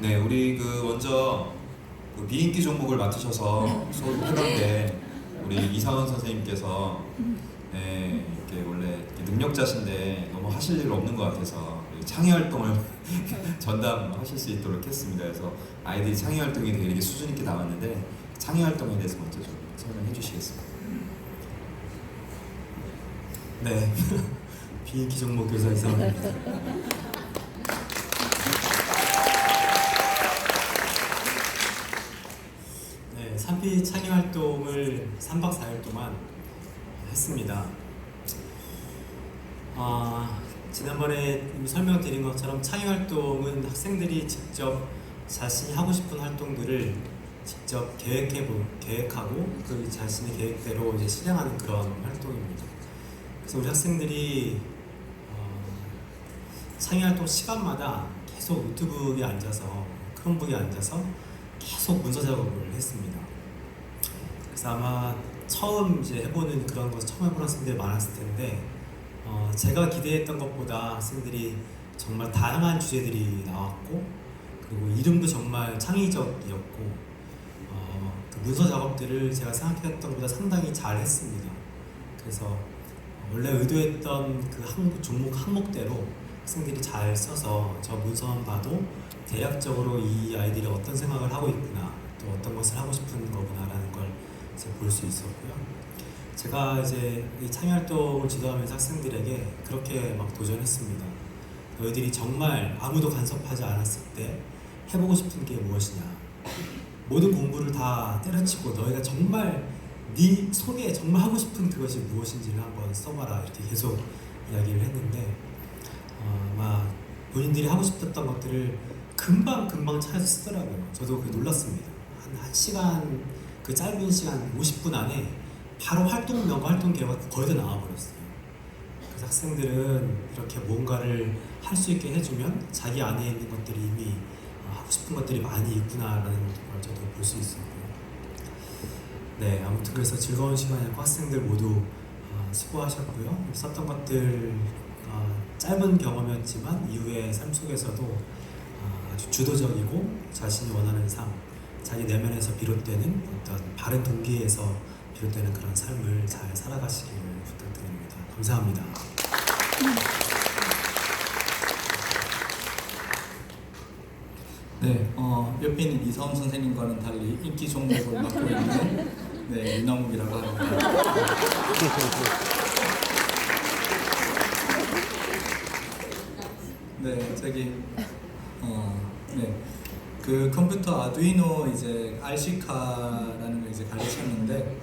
네, 우리 먼저 비인기 종목을 맡으셔서 수업을 해봤는데 우리 이상원 선생님께서 이렇게 원래 이렇게 능력자신데 너무 하실 일 없는 것 같아서 창의 활동을 전담하실 수 있도록 했습니다. 그래서 아이들이 창의 활동이 되게 이렇게 수준 있게 나왔는데 창의 활동에 대해서 먼저 좀 설명해 주시겠습니다. 네, 비인기 종목 교사 이상원입니다. 네, 3P 창의 활동을 3박 4일 동안 했습니다. 지난번에 이미 설명드린 것처럼 창의 활동은 학생들이 직접 자신이 하고 싶은 활동들을 직접 계획하고 그 자신의 계획대로 이제 실행하는 그런 활동입니다. 그래서 우리 학생들이 창의 활동 시간마다 계속 노트북에 앉아서 크롬북에 앉아서 계속 문서 작업을 했습니다. 그래서 아마 처음 이제 해보는 그런 것을 처음 해보는 학생들이 많았을 텐데 제가 기대했던 것보다 학생들이 정말 다양한 주제들이 나왔고 그리고 이름도 정말 창의적이었고 그 문서 작업들을 제가 생각했던 것보다 상당히 잘 했습니다. 그래서 원래 의도했던 그 종목 항목대로 학생들이 잘 써서 저 문서만 봐도 대략적으로 이 아이들이 어떤 생각을 하고 있구나 또 어떤 것을 하고 싶은 거구나 라는 걸 볼 수 있었고요. 제가 이제 이 창의활동을 지도하면서 학생들에게 그렇게 막 도전했습니다. 너희들이 정말 아무도 간섭하지 않았을 때 해보고 싶은 게 무엇이냐, 모든 공부를 다 때려치고 너희가 정말 네 속에 정말 하고 싶은 그것이 무엇인지를 한번 써봐라 이렇게 계속 이야기를 했는데 막 본인들이 하고 싶었던 것들을 금방 찾아서 쓰더라고요. 저도 놀랐습니다. 한 시간, 그 짧은 시간 50분 안에 바로 활동명과 활동 계획가 거의 다 나와버렸어요. 그래서 학생들은 이렇게 뭔가를 할 수 있게 해주면 자기 안에 있는 것들이 이미 하고 싶은 것들이 많이 있구나라는 걸 저도 볼 수 있었고요. 네, 아무튼 그래서 즐거운 시간이었고 학생들 모두 수고하셨고요. 썼던 것들 짧은 경험이었지만 이후의 삶 속에서도 아주 주도적이고 자신이 원하는 삶, 자기 내면에서 비롯되는 어떤 바른 동기에서 비롯되는 그런 삶을 잘 살아가시길 부탁드립니다. 감사합니다. 네, 옆에 있는 이사원 선생님과는 달리 인기 종목을 맡고 있는 이나묵이라고 합니다. 네, 그 컴퓨터 아두이노 이제 RC카라는 걸 이제 가르쳤는데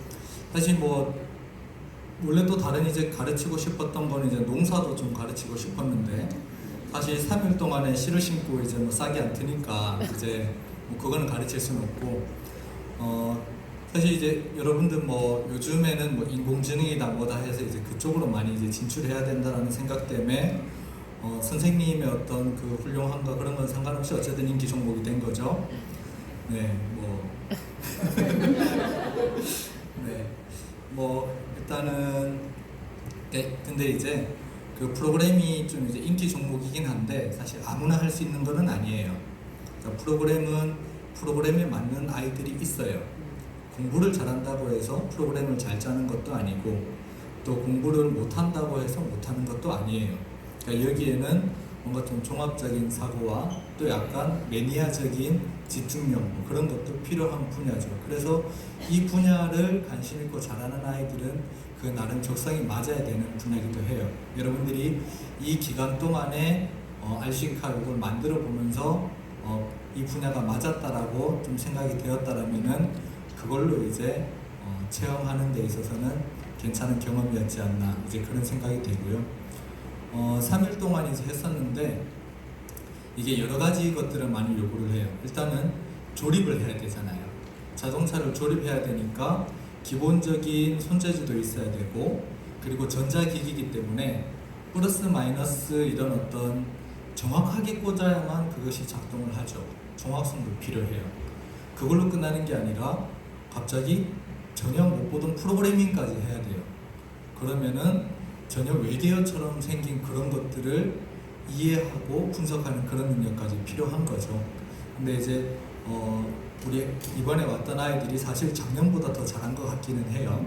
사실 원래 또 다른 이제 가르치고 싶었던 거는 이제 농사도 좀 가르치고 싶었는데 사실 3일 동안에 씨를 심고 이제 싹이 안 트니까 이제 그거는 가르칠 수는 없고 사실 이제 여러분들 요즘에는 인공지능이다 뭐다 해서 이제 그쪽으로 많이 이제 진출해야 된다라는 생각 때문에 선생님의 어떤 그 훌륭함과 그런 건 상관없이 어쨌든 인기 종목이 된 거죠. 네, 일단은 근데 이제 그 프로그램이 좀 이제 인기 종목이긴 한데 사실 아무나 할 수 있는 건 아니에요. 그러니까 프로그램에 맞는 아이들이 있어요. 공부를 잘한다고 해서 프로그램을 잘 짜는 것도 아니고 또 공부를 못한다고 해서 못하는 것도 아니에요. 그러니까 여기에는 뭔가 좀 종합적인 사고와 또 약간 매니아적인 집중력 그런 것도 필요한 분야죠. 그래서 이 분야를 관심 있고 잘하는 아이들은 그 나름 적성이 맞아야 되는 분야이기도 해요. 여러분들이 이 기간 동안에 RC카 이걸 만들어 보면서 이 분야가 맞았다라고 좀 생각이 되었다라면은 그걸로 이제 체험하는 데 있어서는 괜찮은 경험이었지 않나 이제 그런 생각이 되고요. 3일 동안 이제 했었는데 이게 여러 가지 것들을 많이 요구를 해요. 일단은 조립을 해야 되잖아요. 자동차를 조립해야 되니까 기본적인 손재주도 있어야 되고 그리고 전자기기이기 때문에 플러스 마이너스 이런 어떤 정확하게 꽂아야만 그것이 작동을 하죠. 정확성도 필요해요. 그걸로 끝나는 게 아니라 갑자기 전혀 못 보던 프로그래밍까지 해야 돼요. 그러면은 전혀 외계어처럼 생긴 그런 것들을 이해하고 분석하는 그런 능력까지 필요한 거죠. 근데 이제 우리 이번에 왔던 아이들이 사실 작년보다 더 잘한 것 같기는 해요.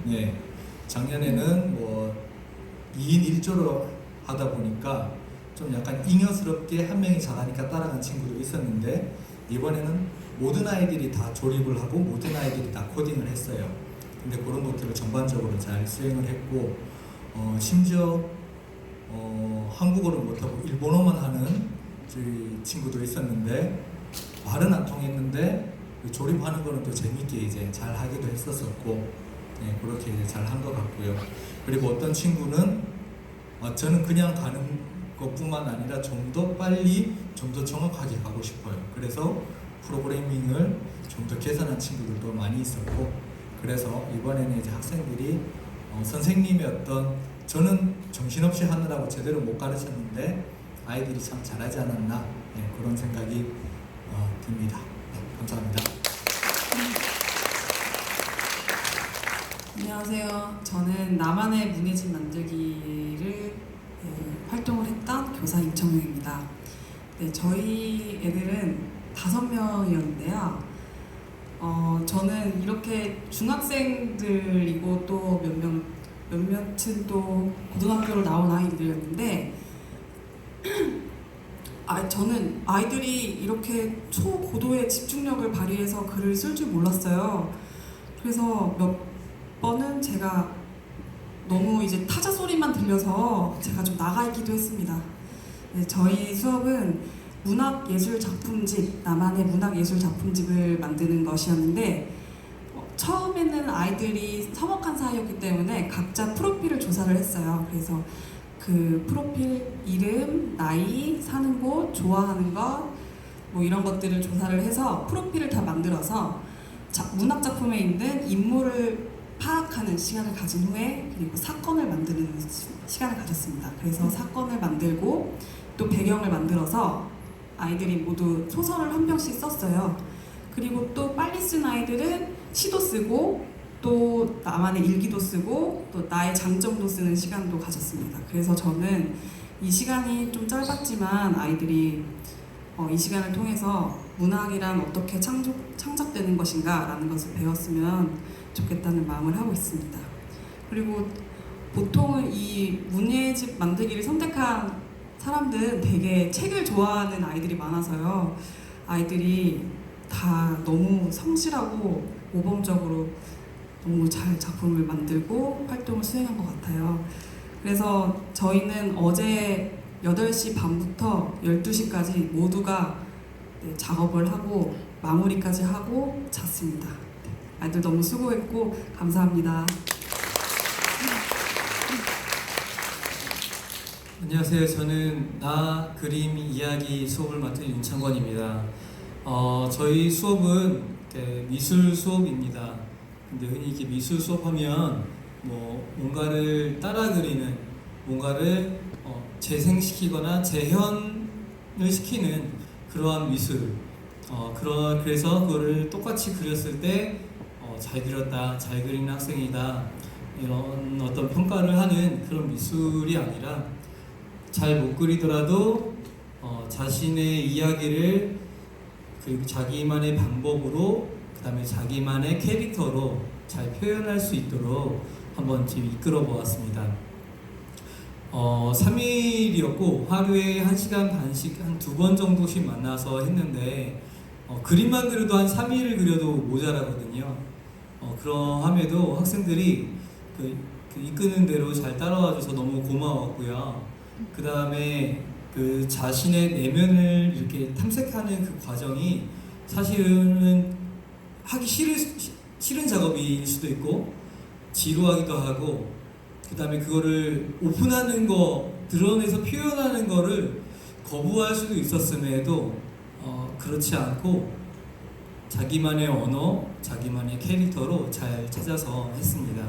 네, 작년에는 뭐 2인 1조로 하다 보니까 좀 약간 잉여스럽게 한 명이 잘하니까 따라간 친구도 있었는데, 이번에는 모든 아이들이 다 조립을 하고 모든 아이들이 다 코딩을 했어요. 근데 그런 것들을 전반적으로 잘 수행을 했고, 심지어 한국어를 못하고 일본어만 하는 저희 친구도 있었는데, 말은 안 통했는데 조립하는 거는 또 재밌게 이제 잘 하기도 했었었고, 네, 그렇게 이제 잘 한 것 같고요. 그리고 어떤 친구는 저는 그냥 가는 것뿐만 아니라 좀 더 빨리, 좀 더 정확하게 가고 싶어요. 그래서 프로그래밍을 좀 더 개선한 친구들도 많이 있었고, 그래서 이번에는 이제 학생들이 선생님의 어떤, 저는 정신없이 하느라고 제대로 못 가르쳤는데 아이들이 참 잘하지 않았나, 네, 그런 생각이 듭니다. 네, 감사합니다. 안녕하세요. 저는 나만의 문예집 만들기를 활동을 했던 교사 임청용입니다. 네, 저희 애들은 5명이었는데요. 저는 이렇게 중학생들이고 또 몇몇은 또 고등학교로 나온 아이들이었는데, 저는 아이들이 이렇게 초고도의 집중력을 발휘해서 글을 쓸 줄 몰랐어요. 그래서 몇 번은 제가 너무 이제 타자 소리만 들려서 제가 좀 나가 있기도 했습니다. 네, 저희 수업은 문학예술작품집, 나만의 문학예술작품집을 만드는 것이었는데, 처음에는 아이들이 서먹한 사이였기 때문에 각자 프로필을 조사를 했어요. 그래서 그 프로필 이름, 나이, 사는 곳, 좋아하는 것, 뭐 이런 것들을 조사를 해서 프로필을 다 만들어서 문학작품에 있는 인물을 파악하는 시간을 가진 후에, 그리고 사건을 만드는 시간을 가졌습니다. 그래서 사건을 만들고 또 배경을 만들어서 아이들이 모두 소설을 한 편씩 썼어요. 그리고 또 빨리 쓴 아이들은 시도 쓰고 또 나만의 일기도 쓰고 또 나의 장점도 쓰는 시간도 가졌습니다. 그래서 저는 이 시간이 좀 짧았지만 아이들이 이 시간을 통해서 문학이란 어떻게 창작되는 것인가 라는 것을 배웠으면 좋겠다는 마음을 하고 있습니다. 그리고 보통은 이 문예집 만들기를 선택한 사람들은 되게 책을 좋아하는 아이들이 많아서요. 아이들이 다 너무 성실하고 모범적으로 너무 잘 작품을 만들고 활동을 수행한 것 같아요. 그래서 저희는 어제 8시 반부터 12시까지 모두가 작업을 하고 마무리까지 하고 잤습니다. 아이들 너무 수고했고 감사합니다. 안녕하세요. 저는 나 그림 이야기 수업을 맡은 윤창권입니다. 저희 수업은 미술 수업입니다. 근데 흔히 이렇게 미술 수업하면 뭐 뭔가를 따라 그리는, 뭔가를 재생시키거나 재현을 시키는 그러한 미술. 그래서 그거를 똑같이 그렸을 때 잘 그렸다, 잘 그리는 학생이다, 이런 어떤 평가를 하는 그런 미술이 아니라, 잘 못 그리더라도 자신의 이야기를 그리고 자기만의 방법으로, 그 다음에 자기만의 캐릭터로 잘 표현할 수 있도록 한번 지금 이끌어 보았습니다. 3일이었고 하루에 1시간 반씩 한 2번 정도씩 만나서 했는데, 그림만 그려도 한 3일을 그려도 모자라거든요. 그러함에도 학생들이 그 이끄는 대로 잘 따라와줘서 너무 고마웠고요. 그 다음에 그 자신의 내면을 이렇게 탐색하는 그 과정이 사실은 하기 싫은 작업일 수도 있고 지루하기도 하고, 그 다음에 그거를 오픈하는 거, 드러내서 표현하는 거를 거부할 수도 있었음에도 그렇지 않고 자기만의 언어, 자기만의 캐릭터로 잘 찾아서 했습니다.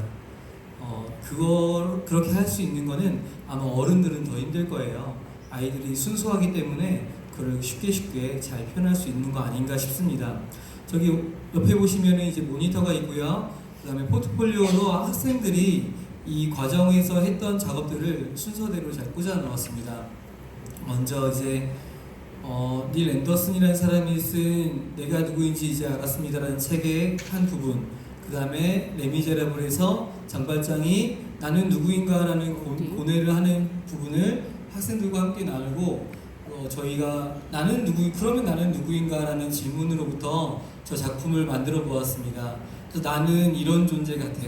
그렇게 할 수 있는 거는 아마 어른들은 더 힘들 거예요. 아이들이 순수하기 때문에 그걸 쉽게 잘 표현할 수 있는 거 아닌가 싶습니다. 저기 옆에 보시면은 이제 모니터가 있고요. 그다음에 포트폴리오로 학생들이 이 과정에서 했던 작업들을 순서대로 잘 꽂아 넣었습니다. 먼저 이제 닐 앤더슨이라는 사람이 쓴 내가 누구인지 이제 알았습니다라는 책의 한 부분, 그 다음에 레미제라블에서 장발장이 나는 누구인가라는 고뇌를 하는 부분을 학생들과 함께 나누고, 저희가 그러면 나는 누구인가라는 질문으로부터 저 작품을 만들어 보았습니다. 그래서 나는 이런 존재 같아,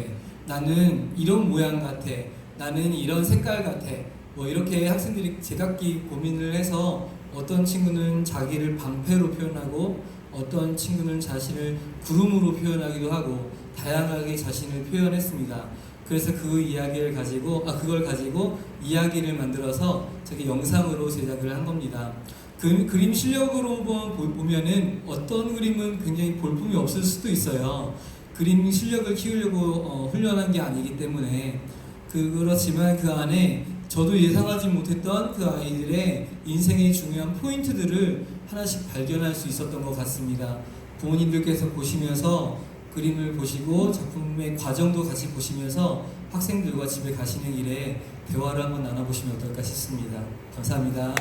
나는 이런 모양 같아, 나는 이런 색깔 같아, 뭐 이렇게 학생들이 제각기 고민을 해서 어떤 친구는 자기를 방패로 표현하고 어떤 친구는 자신을 구름으로 표현하기도 하고 다양하게 자신을 표현했습니다. 그래서 그걸 가지고 이야기를 만들어서 저게 영상으로 제작을 한 겁니다. 그림 실력으로 보면은 어떤 그림은 굉장히 볼품이 없을 수도 있어요. 그림 실력을 키우려고 훈련한 게 아니기 때문에. 그렇지만 그 안에 저도 예상하지 못했던 그 아이들의 인생의 중요한 포인트들을 하나씩 발견할 수 있었던 것 같습니다. 부모님들께서 보시면서 그림을 보시고 작품의 과정도 같이 보시면서 학생들과 집에 가시는 길에 대화를 한번 나눠보시면 어떨까 싶습니다. 감사합니다.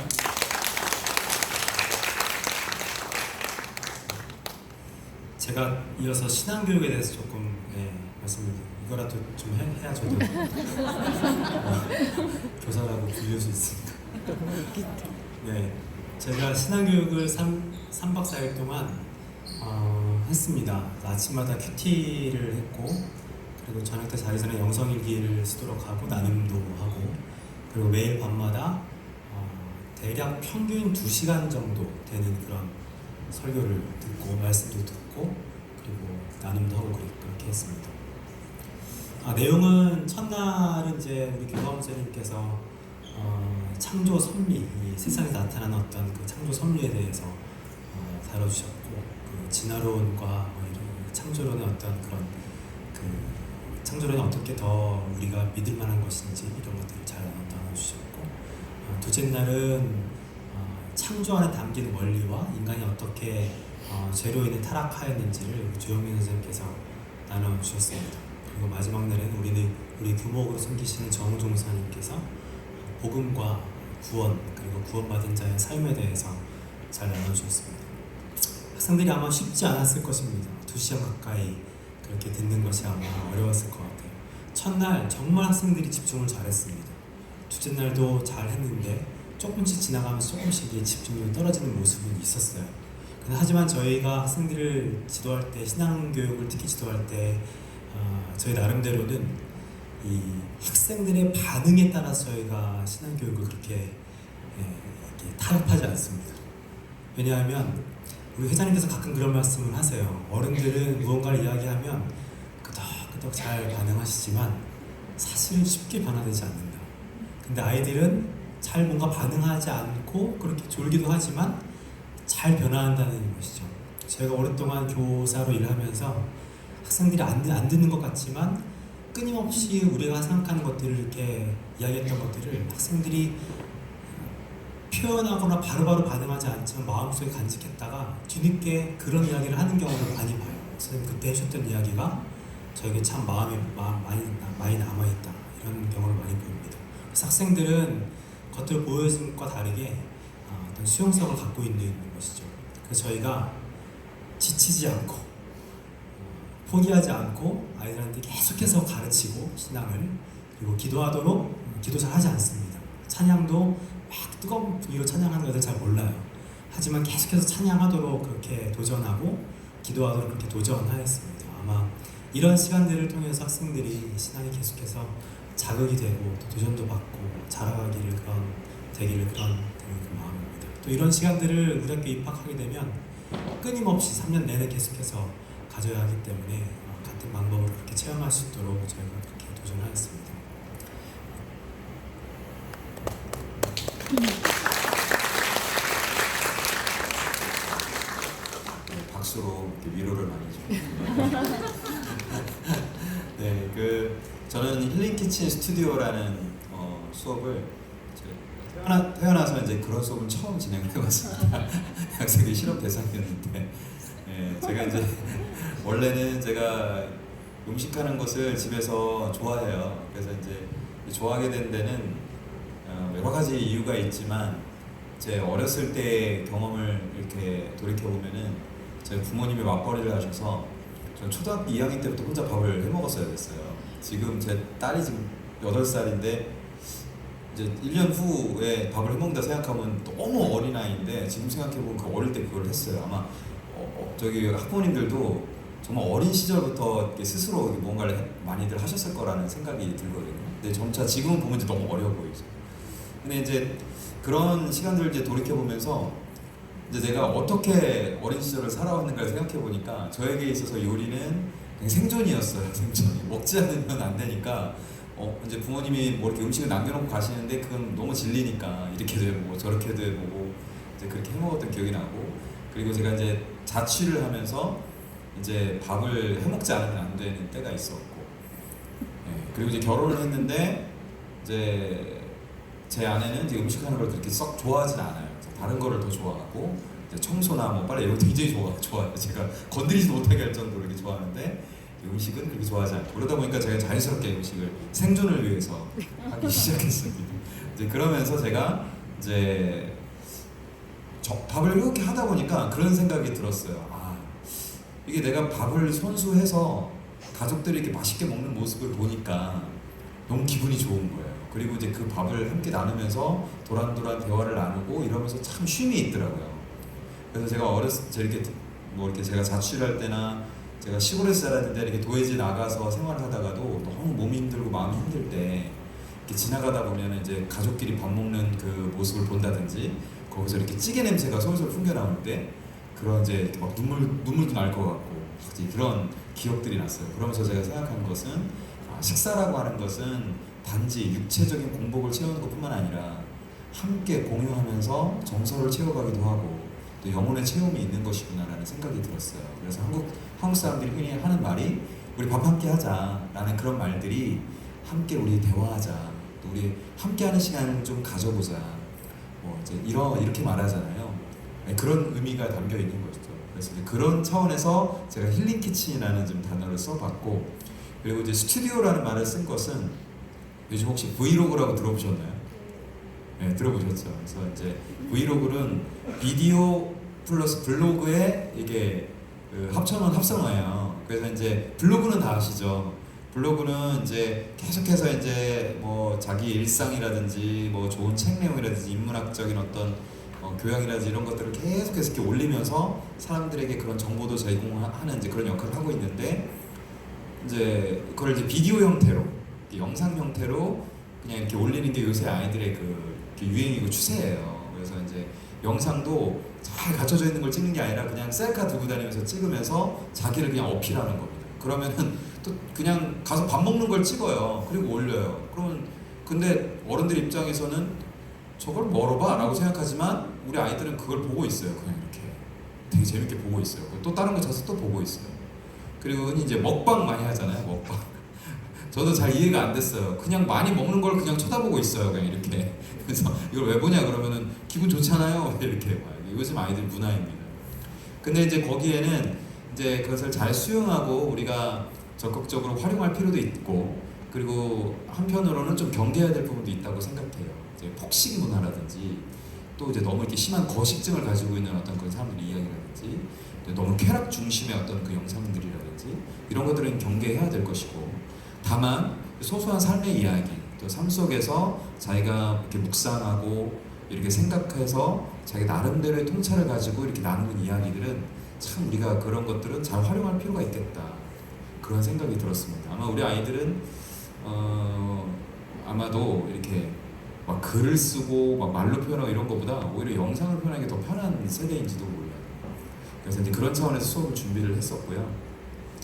제가 이어서 신앙교육에 대해서 조금 말씀을 이거라도 좀 해야 저도 교사라고 불릴 수 있으니까. 네, 제가 신앙교육을 3박 4일 동안 했습니다. 아침마다 큐티를 했고, 그리고 저녁 때 자기 전에 영성일기를 쓰도록 하고 나눔도 하고, 그리고 매일 밤마다 대략 평균 2시간 정도 되는 그런 설교를 듣고 말씀도 듣고 그리고 나눔도 하고 그렇게 했습니다. 내용은 첫날은 이제 우리 교감 선생님께서 창조 섭리, 이 세상에 나타나는 어떤 그 창조 섭리에 대해서 다뤄주셨고, 그 진화론과 이런 창조론의 어떤 그런 그 창조론이 어떻게 더 우리가 믿을 만한 것인지 이런 것들을 잘 나눠주셨고, 둘째 날은 창조 안에 담긴 원리와 인간이 어떻게 죄로 인해 타락하였는지를 조영민 선생님께서 나눠주셨습니다. 그리고 마지막 날에는 우리 교목으로 섬기시는 정우종 사님께서 복음과 구원 그리고 구원받은 자의 삶에 대해서 잘 나눠주셨습니다. 학생들이 아마 쉽지 않았을 것입니다. 2시간 가까이 그렇게 듣는 것이 아마 어려웠을 것 같아요. 첫날 정말 학생들이 집중을 잘했습니다. 둘째 날도 잘했는데 조금씩 지나가면서 조금씩 집중력이 떨어지는 모습은 있었어요. 하지만 저희가 학생들을 지도할 때, 신앙교육을 특히 지도할 때 저희 나름대로는 이 학생들의 반응에 따라서 저희가 신앙교육을 그렇게 타협하지 않습니다. 왜냐하면 우리 회장님께서 가끔 그런 말씀을 하세요. 어른들은 무언가를 이야기하면 끄덕끄덕 잘 반응하시지만 사실은 쉽게 변화되지 않는다. 근데 아이들은 잘 뭔가 반응하지 않고 그렇게 졸기도 하지만 잘 변화한다는 것이죠. 저희가 오랫동안 교사로 일하면서 학생들이 안 듣는 것 같지만 끊임없이 우리가 생각하는 것들을 이렇게 이야기했던 것들을 학생들이 표현하거나 바로바로 반응하지 않지만 마음속에 간직했다가 뒤늦게 그런 이야기를 하는 경우를 많이 봐요. 선생님 그때 해주셨던 이야기가 저에게 참 마음에 많이 남아있다, 이런 경우를 많이 보입니다. 그래서 학생들은 겉으로 보여진 것과 다르게 어떤 수용성을 갖고 있는 것이죠. 그래서 저희가 지치지 않고 포기하지 않고 아이들한테 계속해서 가르치고 신앙을, 그리고 기도 잘 하지 않습니다. 찬양도 막 뜨거운 분위기로 찬양하는 것을 잘 몰라요. 하지만 계속해서 찬양하도록 그렇게 도전하고 기도하도록 그렇게 도전하였습니다. 아마 이런 시간들을 통해서 학생들이 신앙이 계속해서 자극이 되고 또 도전도 받고 자라가기를 되기를 그런 마음입니다. 또 이런 시간들을 우리 학교에 입학하게 되면 끊임없이 3년 내내 계속해서 가져야 하기 때문에 같은 방법을 그렇게 체험할 수 있도록 저희가 그렇게 도전하였습니다. 박수로 이렇게 위로를 많이 줘. 네, 저는 힐링 키친 스튜디오라는 수업을 태어나서 이제 그런 수업을 처음 진행을 해봤습니다. 학생들이 실험 대상이었는데, 제가 이제 원래는 제가 음식하는 것을 집에서 좋아해요. 그래서 이제 좋아하게 된 데는 여러 가지 이유가 있지만 제 어렸을 때 경험을 이렇게 돌이켜 보면은 제 부모님이 맞벌이를 하셔서 저 초등학교 2학년 때부터 혼자 밥을 해 먹었어야 됐어요. 지금 제 딸이 지금 8살인데 이제 1년 후에 밥을 해 먹는다 생각하면 너무 어린 아이인데 지금 생각해 보면 그 어릴 때 그걸 했어요. 아마 저기 학부모님들도 정말 어린 시절부터 이렇게 스스로 뭔가를 많이들 하셨을 거라는 생각이 들거든요. 근데 점차 지금 보면 이제 너무 어려 보이죠. 근데 이제 그런 시간들을 이제 돌이켜 보면서 이제 내가 어떻게 어린 시절을 살아왔는가를 생각해 보니까 저에게 있어서 요리는 그냥 생존이었어요. 생존이 먹지 않으면 안 되니까 이제 부모님이 뭐 이렇게 음식을 남겨놓고 가시는데 그건 너무 질리니까 이렇게도 해보고 저렇게도 해보고 이제 그렇게 해먹었던 기억이 나고 그리고 제가 이제 자취를 하면서 이제 밥을 해먹지 않으면 안 되는 때가 있었고 그리고 이제 결혼을 했는데 이제 제 아내는 이제 음식하는 걸 그렇게 썩 좋아하진 않아요. 다른 거를 더 좋아하고 이제 청소나 뭐 빨래 이런 거 굉장히 좋아해요. 제가 건드리지도 못하게 할 정도로 이렇게 좋아하는데 음식은 그렇게 좋아하지 않고 그러다 보니까 제가 자연스럽게 음식을 생존을 위해서 하기 시작했습니다. 이제 그러면서 제가 이제 밥을 이렇게 하다 보니까 그런 생각이 들었어요. 아, 이게 내가 밥을 손수해서 가족들이 이렇게 맛있게 먹는 모습을 보니까 너무 기분이 좋은 거예요. 그리고 이제 그 밥을 함께 나누면서 도란도란 대화를 나누고 이러면서 참 쉼이 있더라고요. 그래서 제가 어렸을 때 이렇게 뭐 이렇게 제가 자취를 할 때나 제가 시골에서 살았는데 이렇게 도예지 나가서 생활을 하다가도 너무 몸이 힘들고 마음이 힘들 때 이렇게 지나가다 보면 이제 가족끼리 밥 먹는 그 모습을 본다든지 거기서 이렇게 찌개 냄새가 솔솔 풍겨 나올 때 그런 이제 이렇게 막 눈물도 날 것 같고 그런 기억들이 났어요. 그러면서 제가 생각한 것은 식사라고 하는 것은 단지 육체적인 공복을 채우는 것뿐만 아니라 함께 공유하면서 정서를 채워가기도 하고 또 영혼의 체험이 있는 것이구나라는 생각이 들었어요. 그래서 한국 사람들이 흔히 하는 말이 우리 밥 함께 하자라는 그런 말들이 함께 우리 대화하자, 또 우리 함께하는 시간을 좀 가져보자, 뭐 이제 이렇게 말하잖아요. 네, 그런 의미가 담겨 있는 거죠. 그래서 이제 그런 차원에서 제가 힐링 키친이라는 좀 단어를 써봤고, 그리고 이제 스튜디오라는 말을 쓴 것은 요즘 혹시 브이로그라고 들어보셨나요? 네, 들어보셨죠. 그래서 이제 브이로그는 비디오 플러스 블로그에 이게 합쳐놓은 합성어예요. 그래서 이제 블로그는 다 아시죠? 블로그는 이제 계속해서 이제 뭐 자기 일상이라든지 뭐 좋은 책 내용이라든지 인문학적인 어떤 교양이라든지 이런 것들을 계속해서 이렇게 올리면서 사람들에게 그런 정보도 제공하는 이제 그런 역할을 하고 있는데 이제 그걸 이제 비디오 형태로, 영상 형태로 그냥 이렇게 올리는 게 요새 아이들의 그 유행이고 추세예요. 그래서 이제 영상도 잘 갖춰져 있는 걸 찍는 게 아니라 그냥 셀카 들고 다니면서 찍으면서 자기를 그냥 어필하는 겁니다. 그러면은 또 그냥 가서 밥 먹는 걸 찍어요. 그리고 올려요. 그러면 근데 어른들 입장에서는 저걸 뭐로 봐? 라고 생각하지만 우리 아이들은 그걸 보고 있어요. 그냥 이렇게 되게 재밌게 보고 있어요. 또 다른 거 자서 또 보고 있어요. 그리고 흔히 이제 먹방 많이 하잖아요. 먹방. 저도 잘 이해가 안 됐어요. 그냥 많이 먹는 걸 그냥 쳐다보고 있어요. 그냥 이렇게. 그래서 이걸 왜 보냐 그러면은 기분 좋잖아요. 이렇게. 요즘 아이들 문화입니다. 근데 이제 거기에는 이제 그것을 잘 수용하고 우리가 적극적으로 활용할 필요도 있고, 그리고 한편으로는 좀 경계해야 될 부분도 있다고 생각해요. 이제 폭식 문화라든지 또 이제 너무 이렇게 심한 거식증을 가지고 있는 어떤 그런 사람들의 이야기라든지 너무 쾌락 중심의 어떤 그 영상들이라든지 이런 것들은 경계해야 될 것이고, 다만 소소한 삶의 이야기, 또 삶 속에서 자기가 이렇게 묵상하고 이렇게 생각해서 자기 나름대로의 통찰을 가지고 이렇게 나누는 이야기들은 참 우리가 그런 것들은 잘 활용할 필요가 있겠다, 그런 생각이 들었습니다. 아마 우리 아이들은 아마도 이렇게 막 글을 쓰고 막 말로 표현하고 이런 것보다 오히려 영상을 표현하는 게 더 편한 세대인지도 몰라요. 그래서 이제 그런 차원에서 수업을 준비를 했었고요.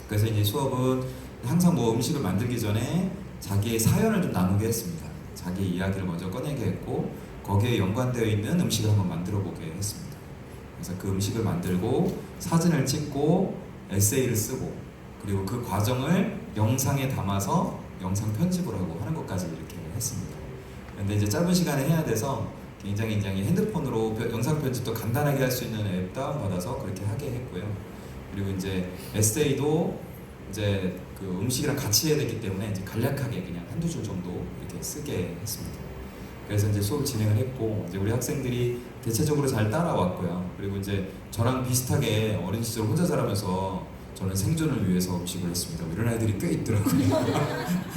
그래서 이제 수업은 항상 뭐 음식을 만들기 전에 자기의 사연을 좀 나누게 했습니다. 자기 이야기를 먼저 꺼내게 했고 거기에 연관되어 있는 음식을 한번 만들어 보게 했습니다. 그래서 그 음식을 만들고 사진을 찍고 에세이를 쓰고 그리고 그 과정을 영상에 담아서 영상 편집을 하고 하는 것까지 이렇게 했습니다. 근데 이제 짧은 시간에 해야 돼서 굉장히 핸드폰으로 영상 편집도 간단하게 할 수 있는 앱 다운받아서 그렇게 하게 했고요. 그리고 이제 에세이도 이제 그 음식이랑 같이 해야 되기 때문에 이제 간략하게 그냥 한두 줄 정도 이렇게 쓰게 했습니다. 그래서 이제 수업 진행을 했고 이제 우리 학생들이 대체적으로 잘 따라왔고요. 그리고 이제 저랑 비슷하게 어린 시절 혼자 자라면서 저는 생존을 위해서 음식을 했습니다. 이런 아이들이 꽤 있더라고요.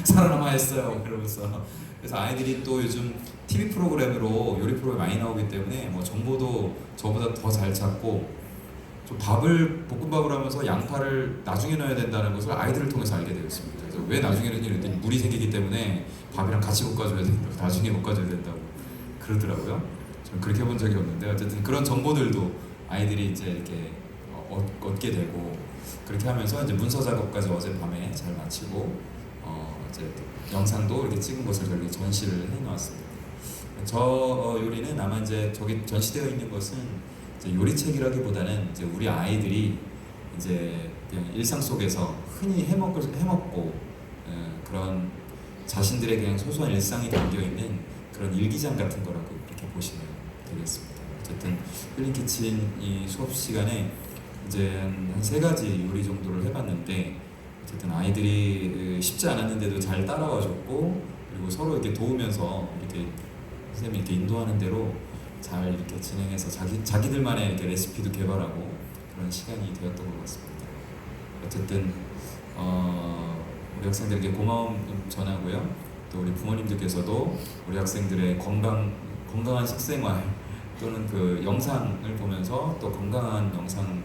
살아남아 했어요. 그러면서 그래서 아이들이 또 요즘 TV 프로그램으로 요리 프로그램 많이 나오기 때문에 뭐 정보도 저보다 더 잘 찾고 좀 볶음밥을 하면서 양파를 나중에 넣어야 된다는 것을 아이들을 통해서 알게 되었습니다. 그래서 왜 나중에 넣느냐 했더니 물이 생기기 때문에 밥이랑 같이 볶아줘야 된다고, 나중에 볶아줘야 된다고 그러더라고요. 저는 그렇게 해본 적이 없는데 어쨌든 그런 정보들도 아이들이 이제 이렇게 얻게 되고 그렇게 하면서 이제 문서 작업까지 어젯밤에 잘 마치고 이제 영상도 이렇게 찍은 것을 저렇게 전시를 해놓았습니다. 저 요리는 아마 이제 저기 전시되어 있는 것은 이제 요리책이라기보다는 이제 우리 아이들이 이제 그냥 일상 속에서 흔히 해먹고 그런 자신들의 그냥 소소한 일상이 담겨 있는 그런 일기장 같은 거라고 이렇게 보시면 되겠습니다. 어쨌든 힐링키친 이 수업 시간에 이제 한 3가지 요리 정도를 해봤는데 어쨌든 아이들이 쉽지 않았는데도 잘 따라와줬고 그리고 서로 이렇게 도우면서 이렇게 선생님이 이렇게 인도하는 대로 잘 이렇게 진행해서 자기들만의 이렇게 레시피도 개발하고 그런 시간이 되었던 것 같습니다. 어쨌든 우리 학생들에게 고마움 전하고요. 또 우리 부모님들께서도 우리 학생들의 건강한 식생활 또는 그 영상을 보면서 또 건강한 영상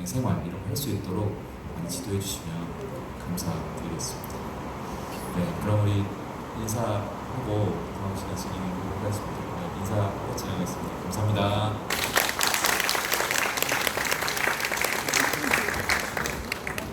생활 이런 거 할 수 있도록 많이 지도해 주시면 감사드리겠습니다. 네, 그럼 우리 인사하고 다음 시간 진행해 보도록 하겠습니다. 네, 인사하고 진행하겠습니다. 감사합니다.